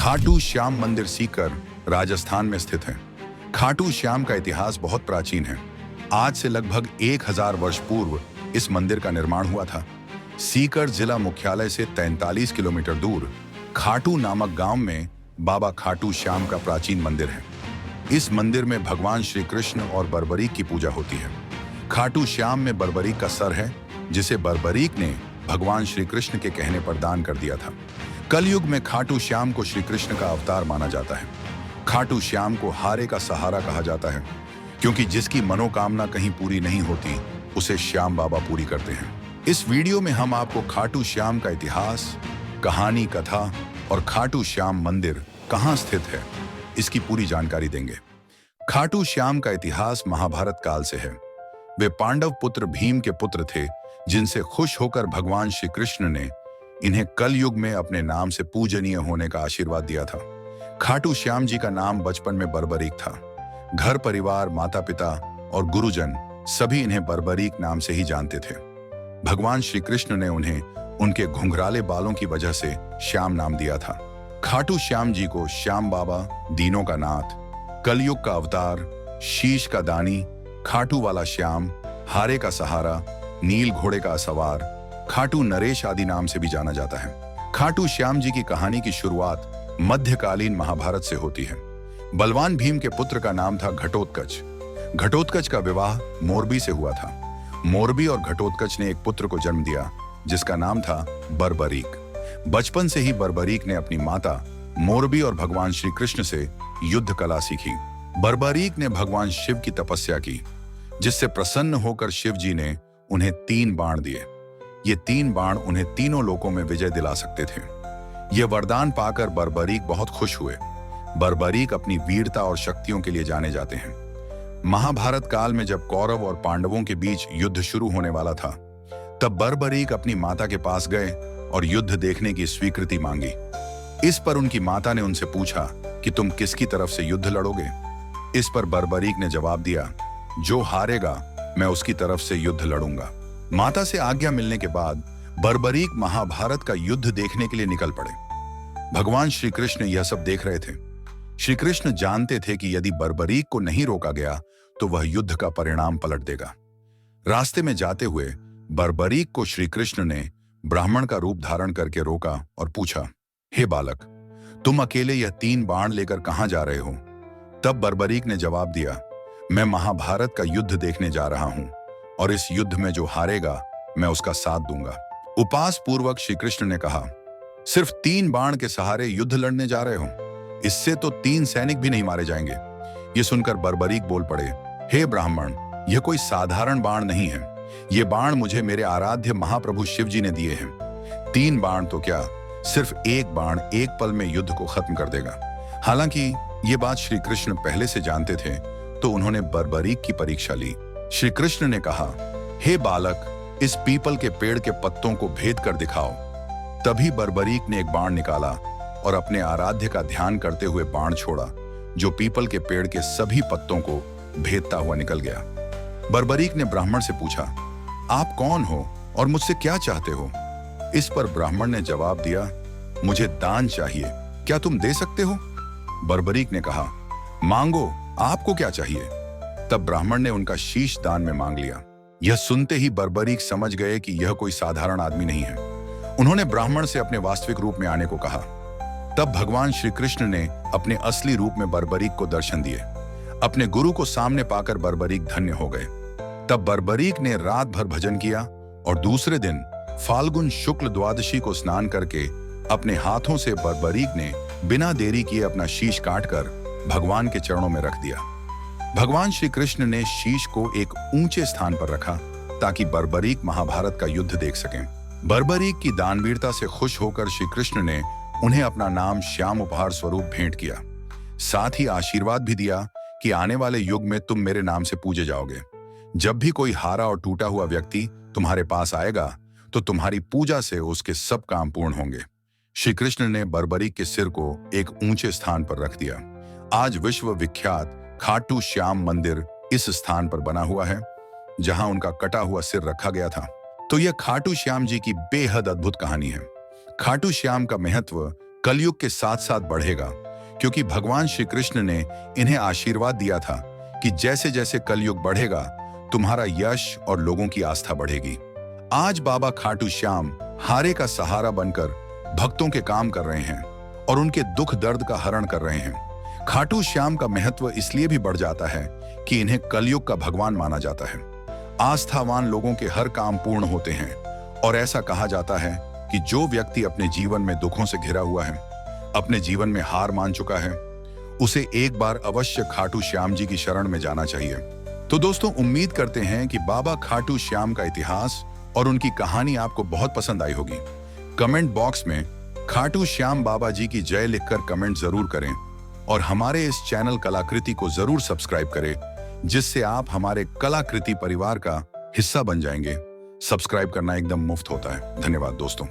खाटू श्याम मंदिर सीकर राजस्थान में स्थित है। खाटू श्याम का इतिहास बहुत प्राचीन है। आज से लगभग 1000 वर्ष पूर्व इस मंदिर का निर्माण हुआ था। सीकर जिला मुख्यालय से 43 किलोमीटर दूर खाटू नामक गांव में बाबा खाटू श्याम का प्राचीन मंदिर है। इस मंदिर में भगवान श्री कृष्ण और बर्बरीक की पूजा होती है। खाटू श्याम में बर्बरीक का सर है, जिसे बर्बरीक ने भगवान श्री कृष्ण के कहने पर दान कर दिया था। कलयुग में खाटू श्याम को श्री कृष्ण का अवतार माना जाता है। खाटू श्याम को हारे का सहारा कहा जाता है, क्योंकि जिसकी मनोकामना कहीं पूरी नहीं होती उसे श्याम बाबा पूरी करते हैं। इस वीडियो में हम आपको खाटू श्याम का इतिहास, कहानी, कथा और खाटू श्याम मंदिर कहाँ स्थित है, इसकी पूरी जानकारी देंगे। खाटू श्याम का इतिहास महाभारत काल से है। वे पांडव पुत्र भीम के पुत्र थे, जिनसे खुश होकर भगवान श्री कृष्ण ने इन्हें कल युग में अपने नाम से पूजनीय होने का आशीर्वाद दिया था। खाटू श्याम जी का नाम बचपन में बर्बरीक था। घर परिवार, माता पिता और गुरुजन सभी इन्हें बर्बरीक नाम से ही जानते थे। भगवान श्री कृष्ण ने उन्हें उनके घुंघराले बालों की वजह से श्याम नाम दिया था। खाटू श्याम जी को श्याम बाबा, दीनों का नाथ, कलयुग का अवतार, शीश का दानी, खाटू वाला श्याम, हारे का सहारा, नील घोड़े का सवार, खाटू नरेश आदि नाम से भी जाना जाता है। खाटू श्याम जी की कहानी की शुरुआत मध्यकालीन महाभारत से होती है। बलवान भीम के पुत्र का नाम था घटोत्कच। घटोत्कच का विवाह मोरबी से हुआ था। मोरबी और घटोत्कच ने एक पुत्र को जन्म दिया, जिसका नाम था बर्बरीक। बचपन से ही बर्बरीक ने अपनी माता मोरबी और भगवान श्री कृष्ण से युद्ध कला सीखी। बर्बरीक ने भगवान शिव की तपस्या की, जिससे प्रसन्न होकर शिव जी ने उन्हें 3 बाण दिए। ये 3 बाण उन्हें तीनों लोकों में विजय दिला सकते थे। यह वरदान पाकर बर्बरीक बहुत खुश हुए। बर्बरीक अपनी वीरता और शक्तियों के लिए जाने जाते हैं। महाभारत काल में जब कौरव और पांडवों के बीच युद्ध शुरू होने वाला था, तब बर्बरीक अपनी माता के पास गए और युद्ध देखने की स्वीकृति मांगी। इस पर उनकी माता ने उनसे पूछा कि तुम किसकी तरफ से युद्ध लड़ोगे। इस पर बर्बरीक ने जवाब दिया, जो हारेगा मैं उसकी तरफ से युद्ध लड़ूंगा। माता से आज्ञा मिलने के बाद बर्बरीक महाभारत का युद्ध देखने के लिए निकल पड़े। भगवान श्री कृष्ण यह सब देख रहे थे। श्री कृष्ण जानते थे कि यदि बर्बरीक को नहीं रोका गया तो वह युद्ध का परिणाम पलट देगा। रास्ते में जाते हुए बर्बरीक को श्री कृष्ण ने ब्राह्मण का रूप धारण करके रोका और पूछा, हे बालक, तुम अकेले यह 3 बाण लेकर कहां जा रहे हो? तब बर्बरीक ने जवाब दिया, मैं महाभारत का युद्ध देखने जा रहा हूं और इस युद्ध में जो हारेगा मैं उसका साथ दूंगा। उपास पूर्वक श्री कृष्ण ने कहा, सिर्फ 3 बाण के सहारे युद्ध लड़ने जा रहे हो? इससे तो 3 सैनिक भी नहीं मारे जाएंगे। ये सुनकर बर्बरीक बोल पड़े, हे ब्राह्मण, यह कोई साधारण बाण नहीं है। ये बाण मुझे मेरे आराध्य महाप्रभु शिव जी ने दिए हैं। 3 बाण तो क्या, सिर्फ 1 बाण एक पल में युद्ध को खत्म कर देगा। हालांकि ये बात श्री कृष्ण पहले से जानते थे, तो उन्होंने बर्बरीक की परीक्षा ली। श्री कृष्ण ने कहा, हे बालक, इस पीपल के पेड़ के पत्तों को भेद कर दिखाओ। तभी बर्बरीक ने एक बाण निकाला और अपने आराध्य का ध्यान करते हुए बाण छोड़ा, जो पीपल के पेड़ के सभी पत्तों को भेदता हुआ निकल गया। बर्बरीक ने ब्राह्मण से पूछा, आप कौन हो और मुझसे क्या चाहते हो? इस पर ब्राह्मण ने जवाब दिया, मुझे दान चाहिए, क्या तुम दे सकते हो? बर्बरीक ने कहा, मांगो, आपको क्या चाहिए? तब ब्राह्मण ने उनका शीश दान में मांग लिया। यह सुनते ही बर्बरीक समझ गए कि यह कोई साधारण आदमी नहीं है। उन्होंने ब्राह्मण से अपने वास्तविक रूप में आने को कहा। तब भगवान श्री कृष्ण ने अपने असली रूप में बर्बरीक को दर्शन दिए। अपने गुरु को सामने पाकर बर्बरीक धन्य हो गए। तब बर्बरीक ने रात भर भजन किया और दूसरे दिन फाल्गुन शुक्ल द्वादशी को स्नान करके अपने हाथों से बर्बरीक ने बिना देरी किए अपना शीश काटकर भगवान के चरणों में रख दिया। भगवान श्री कृष्ण ने शीश को एक ऊंचे स्थान पर रखा, ताकि बर्बरीक महाभारत का युद्ध देख सकें। बर्बरीक की दानवीरता से खुश होकर श्री कृष्ण ने उन्हें अपना नाम श्याम उपहार स्वरूप भेंट किया। साथ ही आशीर्वाद भी दिया कि आने वाले युग में तुम मेरे नाम से पूजे जाओगे। जब भी कोई हारा और टूटा हुआ व्यक्ति तुम्हारे पास आएगा, तो तुम्हारी पूजा से उसके सब काम पूर्ण होंगे। श्री कृष्ण ने बर्बरीक के सिर को एक ऊंचे स्थान पर रख दिया। आज विश्व विख्यात खाटू श्याम मंदिर इस स्थान पर बना हुआ है, जहां उनका कटा हुआ सिर रखा गया था। तो यह खाटू श्याम जी की बेहद अद्भुत कहानी है। खाटू श्याम का महत्व कलयुग के साथ साथ बढ़ेगा, क्योंकि भगवान श्री कृष्ण ने इन्हें आशीर्वाद दिया था कि जैसे जैसे कलयुग बढ़ेगा तुम्हारा यश और लोगों की आस्था बढ़ेगी। आज बाबा खाटू श्याम हारे का सहारा बनकर भक्तों के काम कर रहे हैं और उनके दुख दर्द का हरण कर रहे हैं। खाटू श्याम का महत्व इसलिए भी बढ़ जाता है कि इन्हें कलयुग का भगवान माना जाता है। आस्थावान लोगों के हर काम पूर्ण होते हैं और ऐसा कहा जाता है कि जो व्यक्ति अपने जीवन में दुखों से घिरा हुआ है, अपने जीवन में हार मान चुका है, उसे एक बार अवश्य खाटू श्याम जी की शरण में जाना चाहिए। तो दोस्तों, उम्मीद करते हैं कि बाबा खाटू श्याम का इतिहास और उनकी कहानी आपको बहुत पसंद आई होगी। कमेंट बॉक्स में खाटू श्याम बाबा जी की जय लिखकर कमेंट जरूर करें और हमारे इस चैनल कलाकृति को जरूर सब्सक्राइब करें, जिससे आप हमारे कलाकृति परिवार का हिस्सा बन जाएंगे। सब्सक्राइब करना एकदम मुफ्त होता है। धन्यवाद दोस्तों।